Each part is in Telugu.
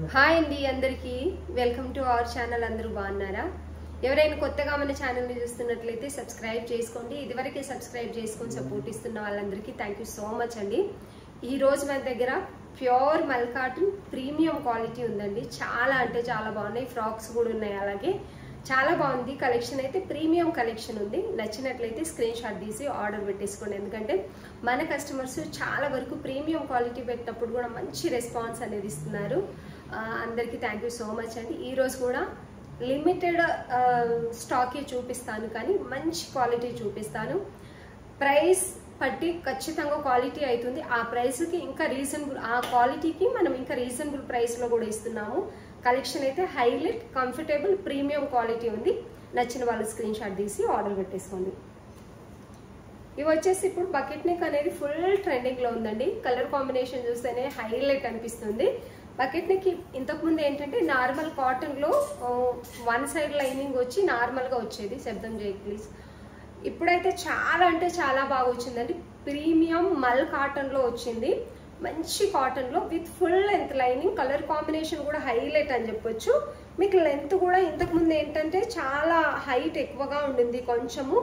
హాయ్ అండి అందరికీ వెల్కమ్ టు అవర్ ఛానల్. అందరూ బాగున్నారా? ఎవరైనా కొత్తగా మన ఛానల్ని చూస్తున్నట్లయితే సబ్స్క్రైబ్ చేసుకోండి. ఇదివరకే సబ్స్క్రైబ్ చేసుకొని సపోర్ట్ ఇస్తున్న వాళ్ళందరికీ థ్యాంక్ యూ సో మచ్ అండి. ఈ రోజు మన దగ్గర ప్యూర్ మల్ కాటన్ ప్రీమియం క్వాలిటీ ఉందండి. చాలా అంటే చాలా బాగున్నాయి. ఫ్రాక్స్ కూడా ఉన్నాయి. అలాగే చాలా బాగుంది కలెక్షన్. అయితే ప్రీమియం కలెక్షన్ ఉంది. నచ్చినట్లయితే స్క్రీన్ షాట్ తీసి ఆర్డర్ పెట్టేసుకోండి. ఎందుకంటే మన కస్టమర్స్ చాలా వరకు ప్రీమియం క్వాలిటీ పెట్టినప్పుడు కూడా మంచి రెస్పాన్స్ అనేది ఇస్తున్నారు. అందరికీ థ్యాంక్ యూ సో మచ్ అండి. ఈరోజు కూడా లిమిటెడ్ స్టాకే చూపిస్తాను, కానీ మంచి క్వాలిటీ చూపిస్తాను. ప్రైస్ పట్టి ఖచ్చితంగా క్వాలిటీ అవుతుంది. ఆ ప్రైస్కి ఇంకా రీజనబుల్, ఆ క్వాలిటీకి మనం ఇంకా రీజనబుల్ ప్రైస్లో కూడా ఇస్తున్నాము. కలెక్షన్ అయితే హైలైట్, కంఫర్టబుల్, ప్రీమియం క్వాలిటీ ఉంది. నచ్చిన వాళ్ళు స్క్రీన్ షాట్ తీసి ఆర్డర్ పెట్టేసుకోండి. ఇవి వచ్చేసి ఇప్పుడు బకెట్ నెక్ అనేది ఫుల్ ట్రెండింగ్లో ఉందండి. కలర్ కాంబినేషన్ చూస్తేనే హైలైట్ అనిపిస్తుంది. బకెట్ నెక్ ఇంతకుముందు ఏంటంటే నార్మల్ కాటన్లో వన్ సైడ్ లైనింగ్ వచ్చి నార్మల్గా వచ్చేది. శబ్దం చేయి ప్లీజ్. ఇప్పుడైతే చాలా అంటే చాలా బాగా వచ్చిందండి. ప్రీమియం మల్ కాటన్లో వచ్చింది. మంచి కాటన్లో with full length lining. Colour combination కూడా హైలైట్ అని చెప్పొచ్చు. మీకు లెంత్ కూడా ఇంతకుముందు ఏంటంటే చాలా హైట్ ఎక్కువగా ఉండింది. కొంచెము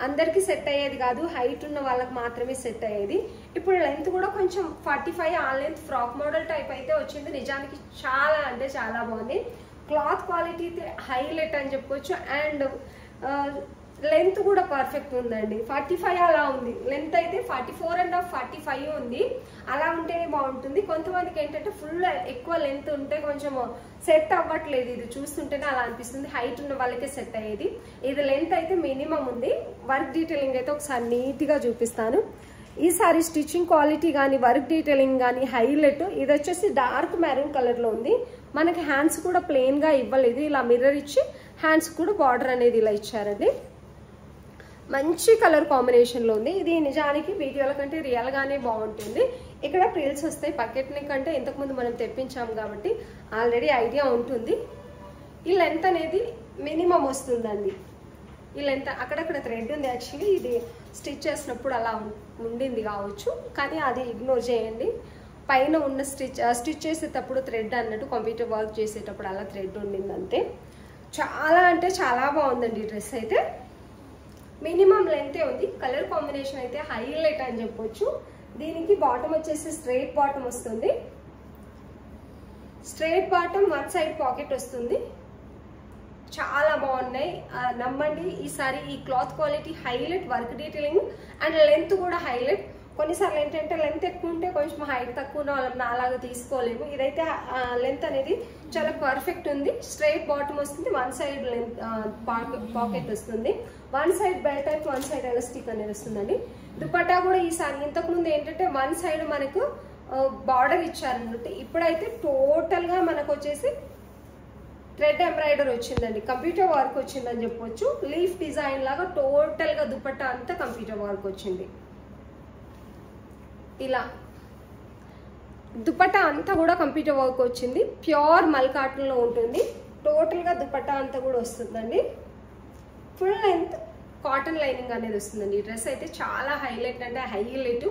అందరికీ సెట్ అయ్యేది కాదు, హైట్ ఉన్న వాళ్ళకి మాత్రమే సెట్ అయ్యేది. ఇప్పుడు లెంత్ కూడా కొంచెం 45 ఆ లెంత్ ఫ్రాక్ మోడల్ టైప్ అయితే వచ్చింది. నిజానికి చాలా అంటే చాలా బాగుంది. క్లాత్ క్వాలిటీ అయితే హైలైట్ అని చెప్పొచ్చు. అండ్ లెంత్ కూడా పర్ఫెక్ట్ ఉందండి. 45 అలా ఉంది. లెంత్ అయితే 44.5 45 ఉంది. అలా ఉంటేనే బాగుంటుంది. కొంతమందికి ఏంటంటే ఫుల్ ఎక్కువ లెంత్ ఉంటే కొంచెం సెట్ అవ్వట్లేదు. ఇది చూస్తుంటేనే అలా అనిపిస్తుంది. హైట్ ఉన్న వాళ్ళకే సెట్ అయ్యేది. ఇది లెంత్ అయితే మినిమం ఉంది. వర్క్ డీటెయిలింగ్ అయితే ఒకసారి నీట్గా చూపిస్తాను. ఈసారి స్టిచ్చింగ్ క్వాలిటీ కానీ వర్క్ డీటెయిలింగ్ కానీ హైలైట్. ఇది వచ్చేసి డార్క్ మెరూన్ కలర్లో ఉంది. మనకి హ్యాండ్స్ కూడా ప్లెయిన్గా ఇవ్వలేదు. ఇలా మిర్రర్ ఇచ్చి హ్యాండ్స్ కూడా బార్డర్ అనేది ఇలా ఇచ్చారండి. మంచి కలర్ కాంబినేషన్లో ఉంది. ఇది నిజానికి వీడియోల కంటే రియల్గానే బాగుంటుంది. ఇక్కడ ప్రిల్స్ వస్తాయి. బకెట్ నెక్ అంటే ఇంతకుముందు మనం తెప్పించాం కాబట్టి ఆల్రెడీ ఐడియా ఉంటుంది. ఈ లెంత్ అనేది మినిమం వస్తుందండి. ఈ లెంత్ అక్కడక్కడ థ్రెడ్ ఉంది. యాక్చువల్లీ ఇది స్టిచ్ చేసినప్పుడు అలా ఉండింది కావచ్చు, కానీ అది ఇగ్నోర్ చేయండి. పైన ఉన్న స్టిచ్ చేసేటప్పుడు థ్రెడ్ అన్నట్టు, కంప్యూటర్ వర్క్ చేసేటప్పుడు అలా థ్రెడ్ ఉండింది అంతే. చాలా అంటే చాలా బాగుందండి ఈ డ్రెస్ అయితే. మినిమం లెంతే ఉంది. కలర్ కాంబినేషన్ అయితే హైలైట్ అని చెప్పొచ్చు. దీనికి బాటమ్ వచ్చేసి స్ట్రైట్ బాటమ్ వస్తుంది. Straight bottom one side pocket వస్తుంది. చాలా బాగున్నాయి. నమ్మండి, ఈసారి ఈ cloth quality highlight, work detailing and length కూడా హైలైట్. కొన్నిసార్లు ఏంటంటే లెంత్ ఎక్కువ ఉంటే కొంచెం హైట్ తక్కువ ఉన్న వాళ్ళని అలాగా తీసుకోలేము. ఇదైతే లెంత్ అనేది చాలా పర్ఫెక్ట్ ఉంది. స్ట్రైట్ బాటమ్ వస్తుంది. వన్ సైడ్ లెంత్ పాకెట్ వస్తుంది. One side belt type, one side elastic అనేది వస్తుందండి. దుపట్టా కూడా ఈసారి ఇంతకుముందు ఏంటంటే వన్ సైడ్ మనకు బార్డర్ ఇచ్చారన్నమాట. ఇప్పుడైతే టోటల్గా మనకు వచ్చేసి థ్రెడ్ ఎంబ్రాయిడర్ వచ్చిందండి. కంప్యూటర్ వర్క్ వచ్చిందని చెప్పొచ్చు. లీఫ్ డిజైన్ లాగా టోటల్గా దుపట్టా అంతా కంప్యూటర్ వర్క్ వచ్చింది. ఇలా దుపట్టా అంతా కూడా కంప్యూటర్ వర్క్ వచ్చింది. ప్యూర్ మల్ కాటన్లో ఉంటుంది. టోటల్గా దుపట్టా అంతా కూడా వస్తుందండి. ఫుల్ లెంత్ కాటన్ లైనింగ్ అనేది వస్తుందండి. ఈ డ్రెస్ అయితే చాలా హైలైట్ అంటే highlight.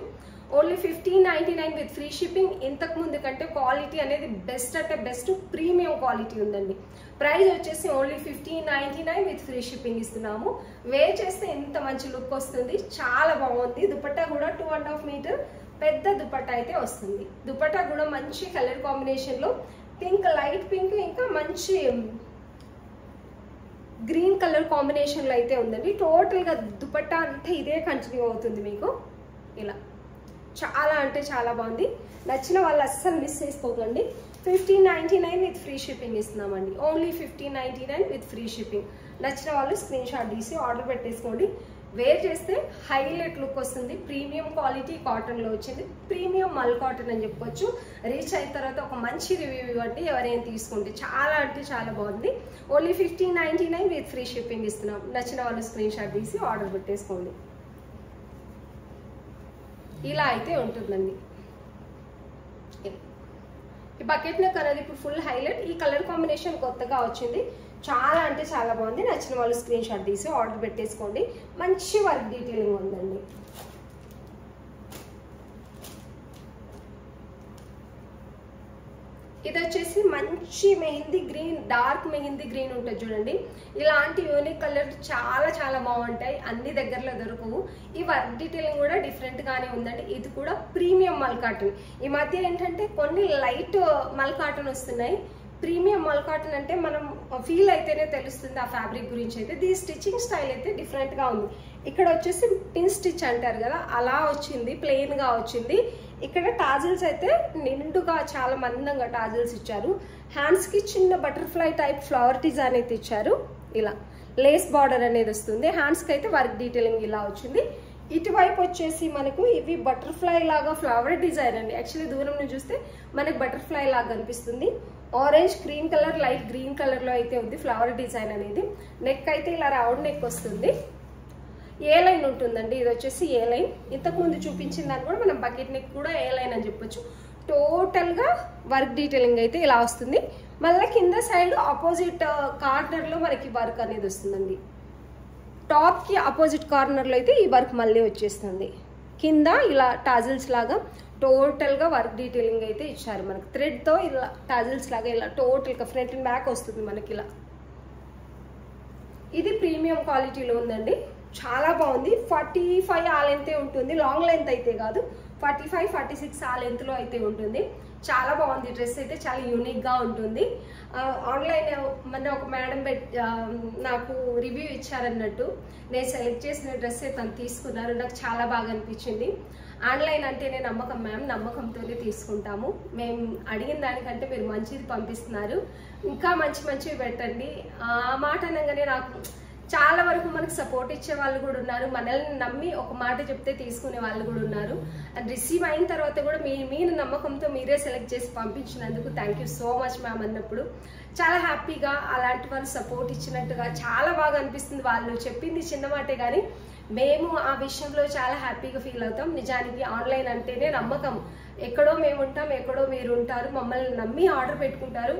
Only 1599 with free shipping. ఇంతకు ముందు కంటే క్వాలిటీ అనేది బెస్ట్ అంటే బెస్ట్, ప్రీమియం క్వాలిటీ ఉందండి. ప్రైస్ వచ్చేసి ఓన్లీ 1599 విత్ ఫ్రీ షిప్పింగ్ ఇస్తున్నాము. వేర్ చేస్తే ఎంత మంచి లుక్ వస్తుంది. చాలా బాగుంది. దుపట్టా కూడా 2.5 మీటర్ పెద్ద దుపట్టా అయితే వస్తుంది. దుపట్టా కూడా మంచి కలర్ కాంబినేషన్లో పింక్, లైట్ పింక్, ఇంకా మంచి గ్రీన్ కలర్ కాంబినేషన్లో అయితే ఉందండి. టోటల్గా దుపట్టా అంతా ఇదే కంటిన్యూ అవుతుంది మీకు. ఇలా చాలా అంటే చాలా బాగుంది. నచ్చిన వాళ్ళు అస్సలు మిస్ చేసుకోకండి. 1599 విత్ ఫ్రీ షిప్పింగ్ ఇస్తున్నామండి. Only 1599 with free shipping. నచ్చిన వాళ్ళు స్క్రీన్ షాట్ తీసి ఆర్డర్ పెట్టేసుకోండి. వేర్ చేస్తే హైలైట్ లుక్ వస్తుంది. ప్రీమియం క్వాలిటీ కాటన్లో వచ్చింది. ప్రీమియం మల్ కాటన్ అని చెప్పొచ్చు. రీచ్ అయిన తర్వాత ఒక మంచి రివ్యూ ఇవ్వండి ఎవరైనా తీసుకుంటే. చాలా అంటే చాలా బాగుంది. ఓన్లీ 1599 విత్ ఫ్రీ షిప్పింగ్ ఇస్తున్నాం. నచ్చిన వాళ్ళు స్క్రీన్ షాట్ తీసి ఆర్డర్ పెట్టేసుకోండి. ఇలా అయితే ఉంటుందండి. ఈ బకెట్ నెక్ అనేది ఇప్పుడు ఫుల్ హైలైట్. ఈ కలర్ కాంబినేషన్ కొత్తగా వచ్చింది. చాలా అంటే చాలా బాగుంది. నచ్చిన వాళ్ళు స్క్రీన్ షాట్ తీసి ఆర్డర్ పెట్టేసుకోండి. మంచి వర్క్ డీటెయిలింగ్ ఉందండి. ఇది వచ్చేసి మంచి mehndi green, dark mehndi green ఉంటుంది చూడండి. ఇలాంటి యూనిక్ కలర్ చాలా చాలా బాగుంటాయి, అన్ని దగ్గరలో దొరకవు. ఈ వర్క్ డీటెయిలింగ్ కూడా డిఫరెంట్ గానే ఉందండి. ఇది కూడా ప్రీమియం మల్ కాటన్. ఈ మధ్య ఏంటంటే కొన్ని లైట్ మల్ కాటన్ వస్తున్నాయి. ప్రీమియం మల్ కాటన్ అంటే మనం ఫీల్ అయితేనే తెలుస్తుంది ఆ ఫ్యాబ్రిక్ గురించి. అయితే దీని స్టిచ్చింగ్ స్టైల్ అయితే డిఫరెంట్ గా ఉంది. ఇక్కడ వచ్చేసి పిన్ స్టిచ్ అంటారు కదా, అలా వచ్చింది, ప్లెయిన్ గా వచ్చింది. ఇక్కడ టాజిల్స్ అయితే నిండుగా చాలా మందంగా టాజిల్స్ ఇచ్చారు. హ్యాండ్స్ కి చిన్న బటర్ఫ్లై టైప్ ఫ్లవర్ డిజైన్ అయితే ఇచ్చారు. ఇలా లేస్ బార్డర్ అనేది వస్తుంది. హ్యాండ్స్ కి అయితే వర్క్ డీటెయిలింగ్ ఇలా వచ్చింది. ఇటువైపు వచ్చేసి మనకు ఇవి బటర్ఫ్లై లాగా ఫ్లవర్ డిజైన్ అండి. యాక్చువల్లీ దూరం నుంచి చూస్తే మనకు బటర్ఫ్లై లాగా కనిపిస్తుంది. Orange, cream colour, light green colour లో అయితే ఉంది ఫ్లవర్ డిజైన్ అనేది. నెక్ అయితే ఇలా రౌండ్ నెక్ వస్తుంది. ఏ లైన్ ఉంటుందండి, ఇది వచ్చేసి ఏ లైన్. ఇంతకు ముందు చూపించిన దాన్ని కూడా మనం బకెట్ నెక్ కూడా ఏ లైన్ అని చెప్పొచ్చు. టోటల్ గా వర్క్ డీటెయిలింగ్ అయితే ఇలా వస్తుంది. మళ్ళీ కింద సైడ్ ఆపోజిట్ కార్నర్ లో మనకి వర్క్ అనేది వస్తుందండి. టాప్ కి ఆపోజిట్ కార్నర్ లో అయితే ఈ వర్క్ మళ్ళీ వచ్చేస్తుంది. కింద ఇలా టాజిల్స్ లాగా టోటల్ గా వర్క్ డీటెయిలింగ్ అయితే ఇచ్చారు. మనకి థ్రెడ్ తో ఇలా టాజిల్స్ లాగా ఇలా టోటల్ గా ఫ్రంట్ అండ్ బ్యాక్ వస్తుంది మనకి ఇలా. ఇది ప్రీమియం క్వాలిటీలో ఉందండి, చాలా బాగుంది. 45 ఆ లెంత్ ఉంటుంది, లాంగ్ లెంత్ అయితే కాదు. 45, 46 ఆ లెంత్ లో అయితే ఉంటుంది. చాలా బాగుంది డ్రెస్ అయితే, చాలా యూనిక్ గా ఉంటుంది. ఆన్లైన్ మన ఒక మేడం నాకు రివ్యూ ఇచ్చారన్నట్టు, నేను సెలెక్ట్ చేసిన డ్రెస్ తను తీసుకున్నారు, నాకు చాలా బాగా అనిపించింది. ఆన్లైన్ అంటేనే నమ్మకం మ్యామ్, నమ్మకంతోనే తీసుకుంటాము. మేము అడిగిన దానికంటే మీరు మంచిది పంపిస్తున్నారు, ఇంకా మంచి మంచివి పెట్టండి. ఆ మాట అనగానే నాకు చాలా వరకు మనకు సపోర్ట్ ఇచ్చే వాళ్ళు కూడా ఉన్నారు, మనల్ని నమ్మి ఒక మాట చెప్తే తీసుకునే వాళ్ళు కూడా ఉన్నారు. అండ్ రిసీవ్ అయిన తర్వాత కూడా మీ నమ్మకంతో మీరే సెలెక్ట్ చేసి పంపించినందుకు thank you so much ma'am అన్నప్పుడు చాలా హ్యాపీగా, అలాంటి వాళ్ళు సపోర్ట్ ఇచ్చినట్టుగా చాలా బాగా అనిపిస్తుంది. వాళ్ళు చెప్పింది చిన్న మాటే కానీ మేము ఆ విషయంలో చాలా హ్యాపీగా ఫీల్ అవుతాం. నిజానికి ఆన్లైన్ అంటేనే నమ్మకం. ఎక్కడో మేము ఉంటాం, ఎక్కడో మీరు ఉంటారు, మమ్మల్ని నమ్మి ఆర్డర్ పెట్టుకుంటారు.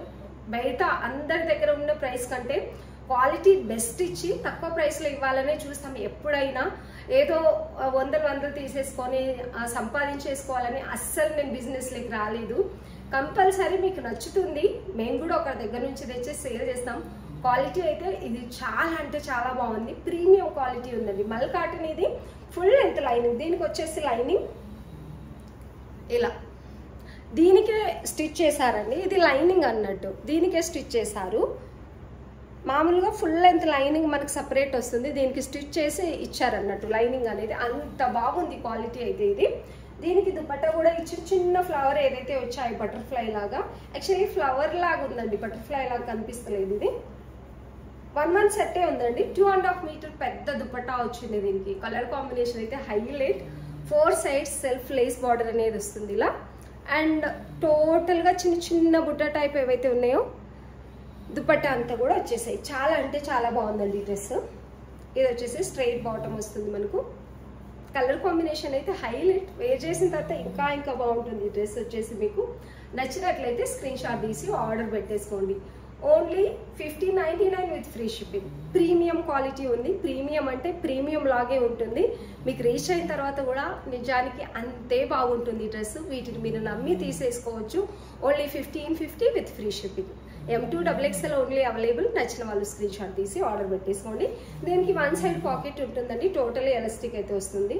బయట అందరి దగ్గర ఉన్న ప్రైస్ కంటే క్వాలిటీ బెస్ట్ ఇచ్చి తక్కువ ప్రైస్లో ఇవ్వాలనే చూస్తాం ఎప్పుడైనా. ఏదో వందలు తీసేసుకొని సంపాదించేసుకోవాలని అస్సలు మేము బిజినెస్లోకి రాలేదు. కంపల్సరీ మీకు నచ్చుతుంది, మేము కూడా ఒక దగ్గర నుంచి తెచ్చి సేల్ చేస్తాం. క్వాలిటీ అయితే ఇది చాలా అంటే చాలా బాగుంది, ప్రీమియం క్వాలిటీ ఉందండి. మల్ కాటన్ ఇది ఫుల్ లెంత్ లైనింగ్, దీనికి వచ్చేసి లైనింగ్ ఇలా దీనికే స్టిచ్ చేశారండి. ఇది లైనింగ్ అన్నట్టు దీనికే స్టిచ్ చేశారు. మామూలుగా ఫుల్ లెంత్ లైనింగ్ మనకు సపరేట్ వస్తుంది, దీనికి స్టిచ్ చేసి ఇచ్చారన్నట్టు లైనింగ్ అనేది. అంత బాగుంది క్వాలిటీ అయితే ఇది. దీనికి దుపట్టా కూడా ఇచ్చి చిన్న ఫ్లవర్ ఏదైతే వచ్చాయి బటర్ఫ్లై లాగా, యాక్చువల్లీ ఫ్లవర్ లాగా ఉందండి, బటర్ఫ్లై లాగా కనిపిస్తలేదు. ఇది 1 సెట్టే ఉందండి. 2.5 మీటర్ పెద్ద దుపట్టా వచ్చింది. దీనికి కలర్ కాంబినేషన్ అయితే highlight. 4 sides self lace border అనేది వస్తుంది ఇలా. అండ్ టోటల్ గా చిన్న చిన్న బుట్ట టైప్ ఏవైతే ఉన్నాయో దుపట్టా అంతా కూడా వచ్చేసాయి. చాలా అంటే చాలా బాగుందండి డ్రెస్. ఇది వచ్చేసి స్ట్రైట్ బాటమ్ వస్తుంది మనకు. కలర్ కాంబినేషన్ అయితే హైలైట్. వేర్ చేసిన తర్వాత ఇంకా బాగుంటుంది ఈ డ్రెస్ వచ్చేసి. మీకు నచ్చినట్లయితే స్క్రీన్ షాట్ తీసి ఆర్డర్ పెట్టేసుకోండి. Only 1599 with free shipping. Premium quality ఉంది. ప్రీమియం అంటే ప్రీమియం లాగే ఉంటుంది. మీకు రీచ్ అయిన తర్వాత కూడా నిజానికి అంతే బాగుంటుంది ఈ డ్రెస్. వీటిని మీరు నమ్మి తీసేసుకోవచ్చు. Only 1550 with free shipping. M2XXL only available. నచ్చిన వాళ్ళు స్క్రీన్ షాట్ తీసి ఆర్డర్ పెట్టేసుకోండి. దీనికి 1 సైడ్ పాకెట్ ఉంటుందండి, టోటలీ ఎలాస్టిక్ అయితే వస్తుంది.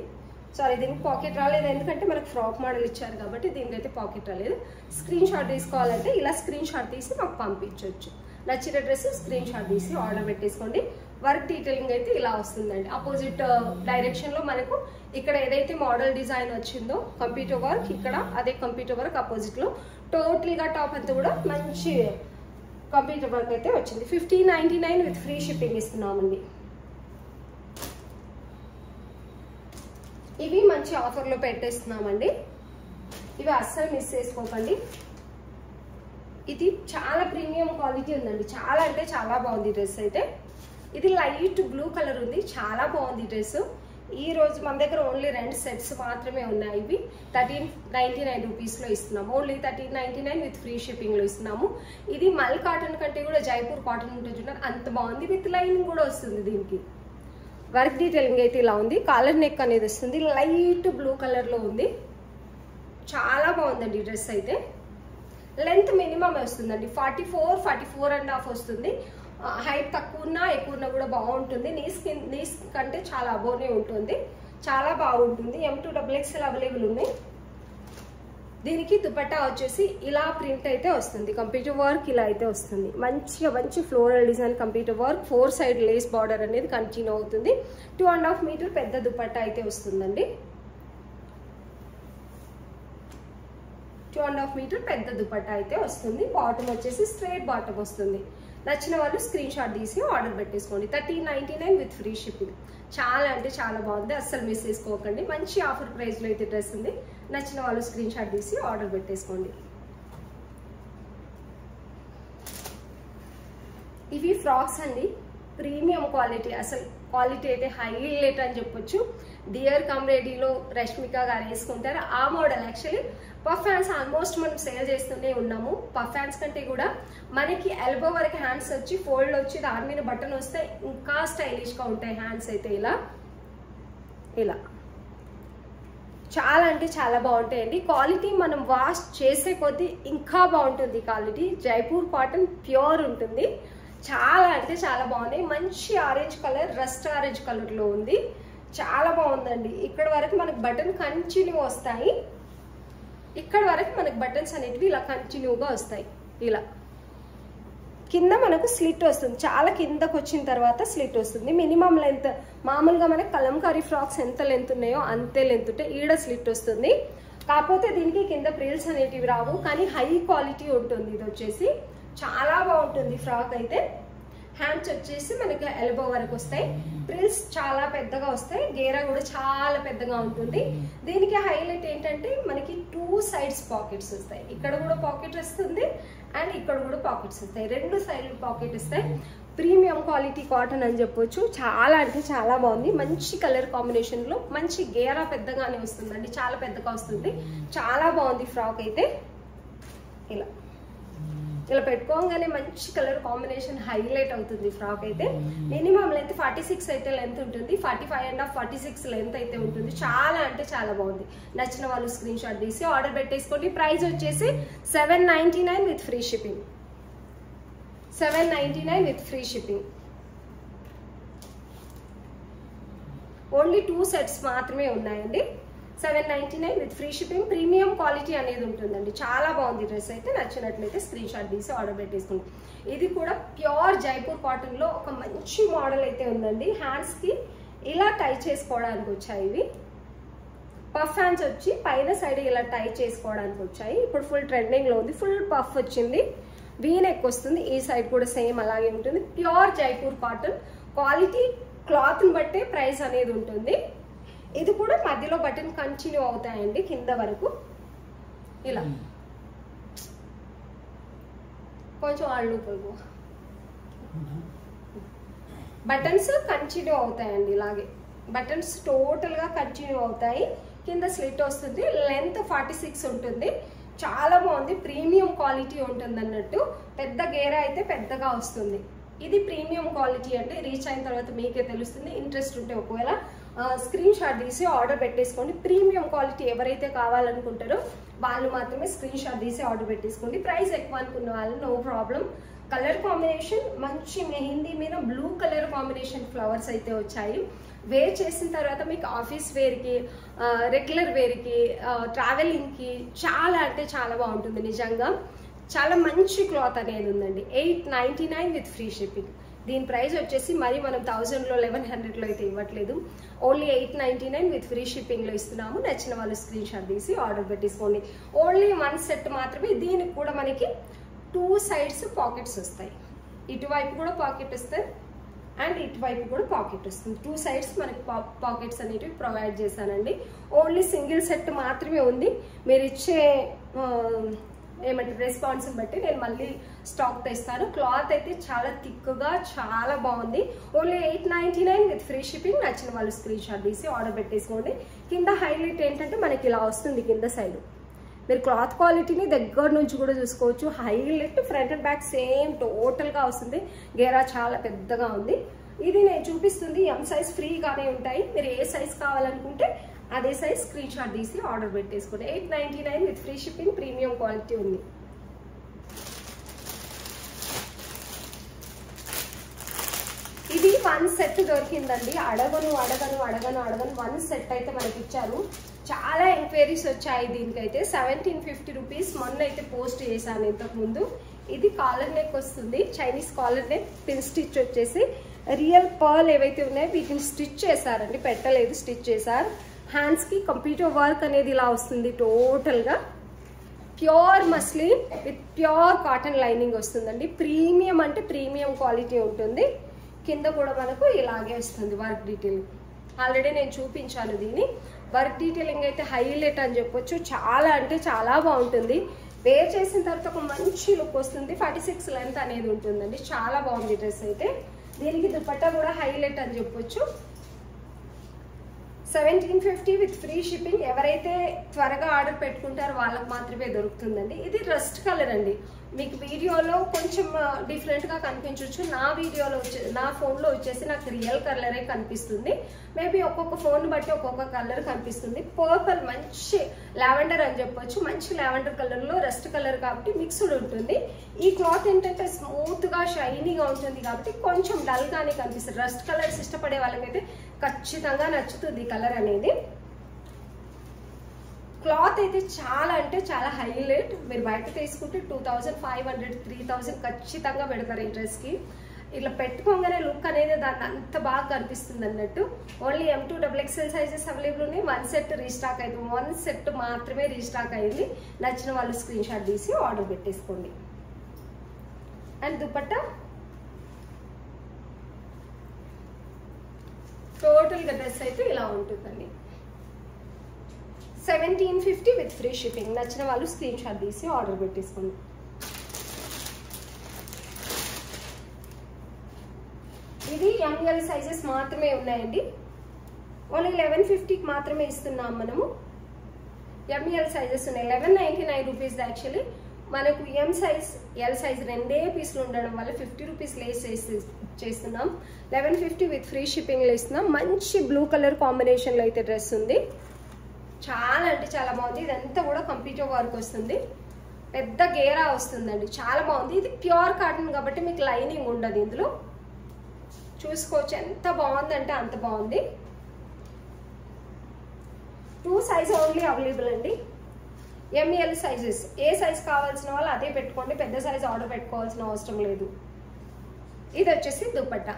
సారీ, దీనికి పాకెట్ రాలేదు ఎందుకంటే మనకు ఫ్రాక్ మోడల్ ఇచ్చారు కాబట్టి దీనికైతే పాకెట్ రాలేదు. స్క్రీన్ షాట్ తీసుకోవాలంటే ఇలా స్క్రీన్ షాట్ తీసి మాకు పంపించవచ్చు. నచ్చిన డ్రెస్ స్క్రీన్ షాట్ తీసి ఆర్డర్ పెట్టేసుకోండి. వర్క్ డీటెయిలింగ్ అయితే ఇలా వస్తుందండి. అపోజిట్ డైరెక్షన్ లో మనకు ఇక్కడ ఏదైతే మోడల్ డిజైన్ వచ్చిందో కంప్యూటర్ వర్క్, ఇక్కడ అదే కంప్యూటర్ వర్క్ అపోజిట్ లో టోటల్ గా టాప్ అంతా కూడా మంచి కంప్యూటర్ వర్క్ అయితే వచ్చింది. 1599 విత్ ఫ్రీ షిప్పింగ్ ఇస్తున్నామండి. ఇవి మంచి ఆఫర్లో పెట్టేస్తున్నామండి, ఇవి అస్సలు మిస్ చేసుకోకండి. ఇది చాలా ప్రీమియం క్వాలిటీ ఉందండి, చాలా అంటే చాలా బాగుంది డ్రెస్ అయితే. ఇది లైట్ బ్లూ కలర్ ఉంది, చాలా బాగుంది డ్రెస్. ఈ రోజు మన దగ్గర ఓన్లీ 2 సెట్స్ మాత్రమే ఉన్నాయి. ఇవి 1399 రూపీస్లో ఇస్తున్నాము. ఓన్లీ 1399 విత్ ఫ్రీ షిప్పింగ్లో ఇస్తున్నాము. ఇది మల్ కాటన్ కంటే కూడా జైపూర్ కాటన్ ఉంటుంది చూడండి, అంత బాగుంది. విత్ లైనింగ్ కూడా వస్తుంది. దీనికి వర్క్ డీటెయిలింగ్ అయితే ఇలా ఉంది. కాలర్ నెక్ అనేది వస్తుంది, లైట్ బ్లూ కలర్లో ఉంది. చాలా బాగుందండి డ్రెస్ అయితే. లెంత్ మినిమం వస్తుందండి 44.5 వస్తుంది. హైట్ తక్కువ ఉన్నా ఎక్కువ ఉన్నా కూడా బాగుంటుంది. నీస్ కంటే చాలా అబోనే ఉంటుంది, చాలా బాగుంటుంది. M2XXL అవైలబుల్ ఉన్నాయి. దీనికి దుపట్టా వచ్చేసి ఇలా ప్రింట్ అయితే వస్తుంది, కంప్యూటర్ వర్క్ ఇలా అయితే వస్తుంది. మంచి floral design computer work, 4 side lace border అనేది కంటిన్యూ అవుతుంది. 2.5 మీటర్ పెద్ద దుపట్టా అయితే వస్తుందండి. 2.5 మీటర్ పెద్ద దుపట్టా అయితే వస్తుంది. బాటమ్ వచ్చేసి స్ట్రైట్ బాటమ్ వస్తుంది. నచ్చిన వాళ్ళు స్క్రీన్ షాట్ తీసి ఆర్డర్ పెట్టేసుకోండి. 1399 విత్ ఫ్రీ షిప్పింగ్. చాలా అంటే చాలా బాగుంది, అస్సలు మిస్ చేసుకోకండి. మంచి ఆఫర్ ప్రైస్లో అయితే డ్రెస్ ఉంది. నచ్చిన వాళ్ళు స్క్రీన్ షాట్ తీసి ఆర్డర్ పెట్టేసుకోండి. ఇవి ఫ్రాక్స్ అండి, ప్రీమియం క్వాలిటీ. అసలు క్వాలిటీ అయితే హైలైట్ అని చెప్పొచ్చు. డియర్ కమ్రేడీలో రష్మిక గారు వేసుకుంటారు ఆ model. Actually puff hands almost మనం సేల్ చేస్తూనే ఉన్నాము. పఫ్ హ్యాండ్స్ కంటే కూడా మనకి ఎల్బో వరకు హ్యాండ్స్ వచ్చి ఫోల్డ్ వచ్చి దాని మీద బటన్ వస్తే ఇంకా స్టైలిష్గా ఉంటాయి హ్యాండ్స్ అయితే. ఇలా చాలా అంటే చాలా బాగుంటాయండి. క్వాలిటీ మనం వాష్ చేసే కొద్దీ ఇంకా బాగుంటుంది క్వాలిటీ. జైపూర్ కాటన్ ప్యూర్ ఉంటుంది. చాలా అంటే చాలా బాగుంది. మంచి ఆరెంజ్ కలర్, రస్ట్ ఆరెంజ్ కలర్లో ఉంది. చాలా బాగుందండి. ఇక్కడ వరకు మనకు బటన్ కంటిన్యూ వస్తాయి. ఇక్కడ వరకు మనకు బటన్స్ అనేటివి ఇలా కంటిన్యూగా వస్తాయి. ఇలా కింద మనకు స్లిట్ వస్తుంది. చాలా కిందకు వచ్చిన తర్వాత స్లిట్ వస్తుంది. మినిమం లెంత్ మామూలుగా మనకి కలంకారీ ఫ్రాక్స్ ఎంత లెంత్ ఉన్నాయో అంతే లెంత్ ఉంటే ఈడ స్లిట్ వస్తుంది. కాకపోతే దీనికి కింద ప్రిల్స్ అనేటివి రావు, కానీ హై క్వాలిటీ ఉంటుంది. ఇది వచ్చేసి చాలా బాగుంటుంది ఫ్రాక్ అయితే. హ్యాండ్స్ వచ్చేసి మనకి ఎల్బో వరకు వస్తాయి. ప్రిల్స్ చాలా పెద్దగా వస్తాయి. గేరా కూడా చాలా పెద్దగా ఉంటుంది. దీనికి హైలైట్ ఏంటంటే మనకి 2 సైడ్స్ పాకెట్స్ వస్తాయి. ఇక్కడ కూడా పాకెట్ వస్తుంది అండ్ ఇక్కడ కూడా పాకెట్స్ వస్తాయి. 2 సైడ్లు పాకెట్ వస్తాయి. ప్రీమియం క్వాలిటీ కాటన్ అని చెప్పొచ్చు. చాలా అంటే చాలా బాగుంది. మంచి కలర్ కాంబినేషన్లో మంచి గేరా పెద్దగానే వస్తుందండి, చాలా పెద్దగా వస్తుంది. చాలా బాగుంది ఫ్రాక్ అయితే. ఇలా పెట్టుకోగానే మంచి కలర్ కాంబినేషన్ హైలైట్ అవుతుంది ఫ్రాక్ అయితే. మినిమం లెంత్ 46 అయితే లెంత్ ఉంటుంది. 45.5 46 లెంత్ అయితే ఉంటుంది. చాలా అంటే చాలా బాగుంది. నచ్చిన వాళ్ళు స్క్రీన్ షాట్ తీసి ఆర్డర్ పెట్టేసుకోండి. ప్రైస్ వచ్చేసి 799 with free shipping. 799 with free shipping. Only 2 sets మాత్రమే ఉన్నాయండి. 799 with free shipping. Premium quality అనేది ఉంటుందండి. చాలా బాగుంది డ్రెస్ అయితే. నచ్చినట్లయితే స్క్రీన్ షాట్ తీసి ఆర్డర్ పెట్టేసుకోండి. ఇది కూడా ప్యూర్ జైపూర్ కాటన్ లో ఒక మంచి మోడల్ అయితే ఉందండి. హ్యాండ్స్ కి ఇలా టై చేసుకోవడానికి వచ్చాయి. ఇవి పఫ్ హ్యాండ్స్ వచ్చి పైన సైడ్ ఇలా టై చేసుకోవడానికి వచ్చాయి. ఇప్పుడు ఫుల్ ట్రెండింగ్ లో ఉంది. ఫుల్ పఫ్ వచ్చింది, వీ నెక్ వస్తుంది. ఈ సైడ్ కూడా సేమ్ అలాగే ఉంటుంది. Pure Jaipur cotton quality. Cloth ని బట్టే ప్రైస్ అనేది ఉంటుంది. ఇది కూడా మధ్యలో బటన్ కంటిన్యూ అవుతాయండి కింద వరకు. ఇలా కొంచెం ఆళ్ళూపలు బటన్స్ కంటిన్యూ అవుతాయండి. ఇలాగే బటన్స్ టోటల్ గా కంటిన్యూ అవుతాయి. కింద స్లిట్ వస్తుంది. లెంత్ 46 ఉంటుంది. చాలా బాగుంది. ప్రీమియం క్వాలిటీ ఉంటుంది అన్నట్టు. పెద్ద గేరా అయితే పెద్దగా వస్తుంది. ఇది ప్రీమియం క్వాలిటీ అంటే రీచ్ అయిన తర్వాత మీకే తెలుస్తుంది. ఇంట్రెస్ట్ ఉంటే ఒకవేళ స్క్రీన్ షాట్ తీసి ఆర్డర్ పెట్టేసుకోండి. ప్రీమియం క్వాలిటీ ఎవరైతే కావాలనుకుంటారో వాళ్ళు మాత్రమే స్క్రీన్ షాట్ తీసి ఆర్డర్ పెట్టేసుకోండి. ప్రైస్ ఎక్కువ అనుకున్న వాళ్ళు నో ప్రాబ్లం. కలర్ కాంబినేషన్ మంచి మెహందీ మీద బ్లూ కలర్ కాంబినేషన్ ఫ్లవర్స్ అయితే వచ్చాయి. వేర్ చేసిన తర్వాత మీకు ఆఫీస్ వేర్కి, రెగ్యులర్ వేర్కి, ట్రావెలింగ్కి చాలా అంటే చాలా బాగుంటుంది. నిజంగా చాలా మంచి క్లాత్ అనేది ఉందండి. 899 విత్ ఫ్రీ షిప్పింగ్. దీని ప్రైస్ వచ్చేసి మరి మనం 1000లో 1100లో అయితే ఇవ్వట్లేదు. ఓన్లీ 899 విత్ ఫ్రీ షిప్పింగ్లో ఇస్తున్నాము. నచ్చిన వాళ్ళు స్క్రీన్ షాట్ తీసి ఆర్డర్ పెట్టేసుకోండి. ఓన్లీ 1 సెట్ మాత్రమే. దీనికి కూడా మనకి 2 సైడ్స్ పాకెట్స్ వస్తాయి. ఇటువైపు కూడా పాకెట్ వస్తాయి అండ్ ఇటువైపు కూడా పాకెట్ వస్తుంది. 2 సైడ్స్ మనకి పాకెట్స్ అనేటివి ప్రొవైడ్ చేశానండి. ఓన్లీ సింగిల్ సెట్ మాత్రమే ఉంది. మీరు ఇచ్చే ఏమంటారు రెస్పాన్స్ బట్టి నేను మళ్ళీ స్టాక్ తెస్తాను. క్లాత్ అయితే చాలా థిక్గా చాలా బాగుంది. Only 899 with free shipping. నచ్చిన వాళ్ళు స్క్రీన్ షాట్ తీసి ఆర్డర్ పెట్టేసుకోండి. కింద హైలైట్ ఏంటంటే మనకి ఇలా వస్తుంది కింద సైడ్. మీరు క్లాత్ క్వాలిటీని దగ్గర నుంచి కూడా చూసుకోవచ్చు. Highlight front and back same టోటల్గా వస్తుంది. గేరా చాలా పెద్దగా ఉంది. ఇది నేను చూపిస్తుంది ఎం సైజ్ ఫ్రీగానే ఉంటాయి. మీరు ఏ సైజ్ కావాలనుకుంటే అదే సైజ్ స్క్రీన్ షాట్ తీసి ఆర్డర్ పెట్టేసుకోండి. 899 with free shipping. Premium quality ఉంది. వన్ సెట్ దొరికిందండి. అడగను 1 సెట్ అయితే మనకి ఇచ్చారు. చాలా ఎంక్వైరీస్ వచ్చాయి దీనికైతే. 1750 రూపీస్. మొన్న అయితే పోస్ట్ చేశాను ఇంతకు ముందు. ఇది కాలర్ నెక్ వస్తుంది, Chinese collar neck. Pin stitch వచ్చేసి రియల్ పర్ల్ ఏవైతే ఉన్నాయో వీటిని స్టిచ్ చేశారండి, పెట్టలేదు, స్టిచ్ చేశారు. హ్యాండ్స్ కి కంప్యూటర్ వర్క్ అనేది ఇలా వస్తుంది. టోటల్ గా pure muslin with pure cotton lining వస్తుందండి. ప్రీమియం అంటే ప్రీమియం క్వాలిటీ ఉంటుంది. కింద కూడా మనకు ఇలాగే వస్తుంది వర్క్ డీటెయిలింగ్. ఆల్రెడీ నేను చూపించాను దీన్ని. వర్క్ డీటెయిలింగ్ అయితే హైలైట్ అని చెప్పొచ్చు. చాలా అంటే చాలా బాగుంటుంది. వేర్ చేసిన తర్వాత ఒక మంచి లుక్ వస్తుంది. 46 లెంత్ అనేది ఉంటుందండి. చాలా బాగుంది డ్రెస్ అయితే. దీనికి దుపట్టా కూడా హైలైట్ అని చెప్పొచ్చు. 1750 విత్ ఫ్రీ షిప్పింగ్. ఎవరైతే త్వరగా ఆర్డర్ పెట్టుకుంటారో వాళ్ళకి మాత్రమే దొరుకుతుందండి. ఇది రస్ట్ కలర్ అండి. మీకు వీడియోలో కొంచెం డిఫరెంట్ గా కనిపించవచ్చు. నా వీడియోలో నా ఫోన్ లో వచ్చేసి నాకు రియల్ కలరే కనిపిస్తుంది. మేబీ ఒక్కొక్క ఫోన్ బట్టి ఒక్కొక్క కలర్ కనిపిస్తుంది. పర్పుల్ మంచి లావెండర్ అని చెప్పొచ్చు. మంచి లావెండర్ కలర్ లో రస్ట్ కలర్ కాబట్టి మిక్స్డ్ ఉంటుంది. ఈ క్లాత్ ఏంటంటే స్మూత్ గా షైనీగా ఉంటుంది కాబట్టి కొంచెం డల్ గానే కనిపిస్తుంది. రస్ట్ కలర్స్ ఇష్టపడే వాళ్ళకైతే ఖచ్చితంగా నచ్చుతుంది ఈ కలర్ అనేది. క్లాత్ అయితే చాలా అంటే చాలా హైలైట్. మీరు బయట తీసుకుంటే 2500 3000 ఖచ్చితంగా పెడతారు ఈ డ్రెస్ కి. ఇట్లా పెట్టుకోగానే లుక్ అనేది దాన్ని అంత బాగా కనిపిస్తుంది అన్నట్టు. Only M2 XXL sizes available ఉన్నాయి. 1 సెట్ రీస్టాక్ అయింది. 1 సెట్ మాత్రమే రీస్టాక్ అయింది. నచ్చిన వాళ్ళు స్క్రీన్ షాట్ తీసి ఆర్డర్ పెట్టేసుకోండి. అండ్ దుపట్టా టోటల్ గా డ్రెస్ అయితే ఇలా ఉంటుందండి. 1750 విత్ ఫ్రీ షిప్పింగ్. నచ్చిన వాళ్ళు స్క్రీన్ షాట్ తీసి ఆర్డర్ పెట్టేసుకోండి. ఇది ML సైజెస్ మాత్రమే ఉన్నాయండి. ఓన్లీ 1150కి మాత్రమే ఇస్తున్నాం మనము. ML సైజెస్ ఉన్నాయి. 1199 రూపీస్. యాక్చువల్లీ మనకు M సైజ్ L సైజ్ రెండే పీసులు ఉండడం వల్ల 50 రూపీస్ లేస్ చేస్తున్నాం. 1150 విత్ ఫ్రీ షిప్పింగ్ లో ఇస్తున్నాం. మంచి బ్లూ కలర్ కాంబినేషన్ లో అయితే డ్రెస్ ఉంది. చాలా అంటే చాలా బాగుంది. ఇదంతా కూడా కంప్యూటర్ వర్క్ వస్తుంది. పెద్ద గేరా వస్తుందండి. చాలా బాగుంది. ఇది ప్యూర్ కాటన్ కాబట్టి మీకు లైనింగ్ ఉండదు. ఇందులో చూసుకోవచ్చు ఎంత బాగుందంటే అంత బాగుంది. 2 సైజ్ ఓన్లీ అవైలబుల్ అండి. ML sizes. ఏ సైజ్ కావాల్సిన వాళ్ళు అదే పెట్టుకోండి. పెద్ద సైజ్ ఆర్డర్ పెట్టుకోవాల్సిన అవసరం లేదు. ఇది వచ్చేసి dupatta.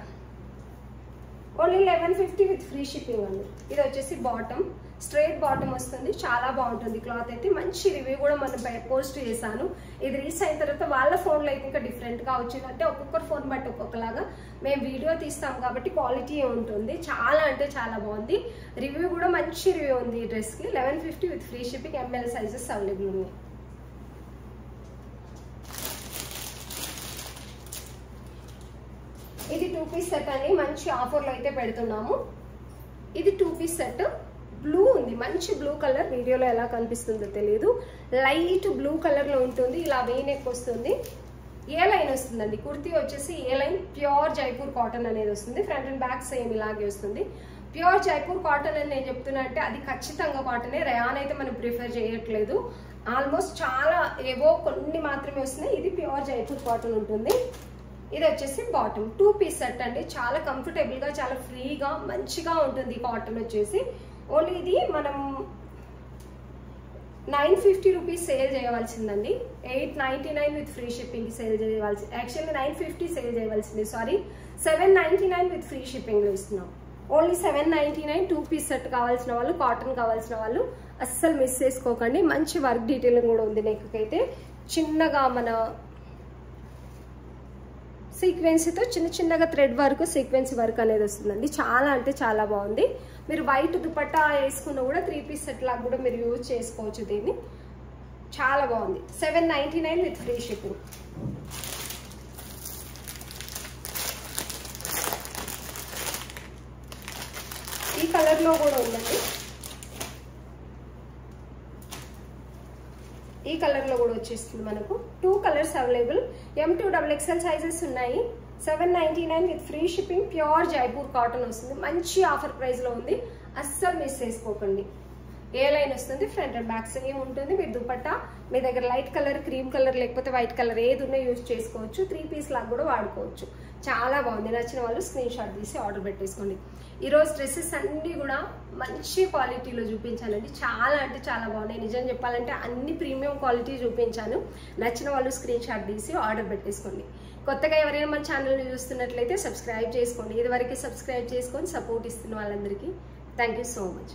Only 1150 with free shipping అండి. ఇది వచ్చేసి బాటమ్. స్ట్రైట్ బాటమ్ వస్తుంది. చాలా బాగుంటుంది క్లాత్ అయితే. మంచి రివ్యూ కూడా మనం పోస్ట్ చేశాను. ఇది రీచ్ అయిన తర్వాత వాళ్ళ ఫోన్లో అయితే ఇంకా డిఫరెంట్ గా వచ్చింది. అంటే ఒక్కొక్కరు ఫోన్ బట్టి ఒక్కొక్కలాగా మేము వీడియో తీస్తాం కాబట్టి క్వాలిటీ ఉంటుంది. చాలా అంటే చాలా బాగుంది. రివ్యూ కూడా మంచి రివ్యూ ఉంది ఈ డ్రెస్ కి. 1150 with free shipping. ML sizes available ఉన్నాయి. ఇది 2 పీస్ సెట్ అని మంచి ఆఫర్లో అయితే పెడుతున్నాము. ఇది 2 పీస్ సెట్. బ్లూ ఉంది. మంచి బ్లూ కలర్. వీడియోలో ఎలా కనిపిస్తుందో తెలియదు. లైట్ బ్లూ కలర్ లో ఉంటుంది. ఇలా వేనెక్ వస్తుంది. ఏ లైన్ వస్తుందండి. కుర్తీ వచ్చేసి ఏ లైన్ ప్యూర్ జైపూర్ కాటన్ అనేది వస్తుంది. ఫ్రంట్ అండ్ బ్యాక్ సేమ్ ఇలాగే వస్తుంది. ప్యూర్ జైపూర్ కాటన్ అని నేను చెప్తున్నా అంటే అది ఖచ్చితంగా కాటనే. రయాన్ అయితే మనం ప్రిఫర్ చేయట్లేదు. ఆల్మోస్ట్ చాలా ఏవో కొన్ని మాత్రమే వస్తున్నాయి. ఇది ప్యూర్ జైపూర్ కాటన్ ఉంటుంది. ఇది వచ్చేసి బాటమ్. 2 పీస్ సెట్ అండి. చాలా కంఫర్టబుల్ గా చాలా ఫ్రీగా మంచిగా ఉంటుంది కాటన్ వచ్చేసి. ఓన్లీ ఇది మనం 950 రూపీస్ సేల్ చేయవలసిందండి. 899 విత్ ఫ్రీ షిప్పింగ్ సేల్ చేయవలసి. యాక్చువల్లీ 950 సేల్ చేయవలసింది. సారీ 799 విత్ ఫ్రీ షిప్పింగ్ లో ఇస్తున్నాం. ఓన్లీ 799. 2 పీస్ సెట్ కావాల్సిన వాళ్ళు, కాటన్ కావాల్సిన వాళ్ళు అస్సలు మిస్ చేసుకోకండి. మంచి వర్క్ డీటెయిలింగ్ కూడా ఉంది. నెక్ అయితే చిన్నగా మన సీక్వెన్సీతో చిన్నగా థ్రెడ్ వర్క్, సీక్వెన్సీ వర్క్ అనేది వస్తుందండి. చాలా అంటే చాలా బాగుంది. మీరు వైట్ దుపట్టా వేసుకున్న కూడా 3 పీస్ సెట్ లాగా కూడా మీరు యూజ్ చేసుకోవచ్చు దీన్ని. చాలా బాగుంది. 799 విత్ ఫ్రీ షిప్పింగ్. ఈ కలర్ లో కూడా ఉందండి. ఈ కలర్ లో కూడా వచ్చేస్తుంది మనకు. 2 colours available. M2 XXL sizes ఉన్నాయి. 799 with free shipping. Pure Jaipur cotton వస్తుంది. మంచి ఆఫర్ ప్రైస్ లో ఉంది. అస్సలు మిస్ చేసుకోకండి. ఏ లైన్ వస్తుంది, ఫ్రంట్ అండ్ బ్యాక్ సేమ్ ఉంటుంది. మీరు దుపట్టా మీ దగ్గర లైట్ కలర్, క్రీమ్ కలర్ లేకపోతే వైట్ కలర్ ఏది ఉన్నా యూజ్ చేసుకోవచ్చు. 3 పీస్ లాగా కూడా వాడుకోవచ్చు. చాలా బాగుంది. నచ్చిన వాళ్ళు స్క్రీన్ షాట్ తీసి ఆర్డర్ పెట్టేసుకోండి. ఈరోజు డ్రెస్సెస్ అన్నీ కూడా మంచి క్వాలిటీలో చూపించానండి. చాలా అంటే చాలా బాగున్నాయి. నిజం చెప్పాలంటే అన్ని ప్రీమియం క్వాలిటీ చూపించాను. నచ్చిన వాళ్ళు స్క్రీన్ షాట్ తీసి ఆర్డర్ పెట్టేసుకోండి. కొత్తగా ఎవరైనా మన ఛానల్ని చూస్తున్నట్లయితే సబ్స్క్రైబ్ చేసుకోండి. ఇదివరకు సబ్స్క్రైబ్ చేసుకొని సపోర్ట్ ఇస్తున్న వాళ్ళందరికీ థ్యాంక్ యూ సో మచ్.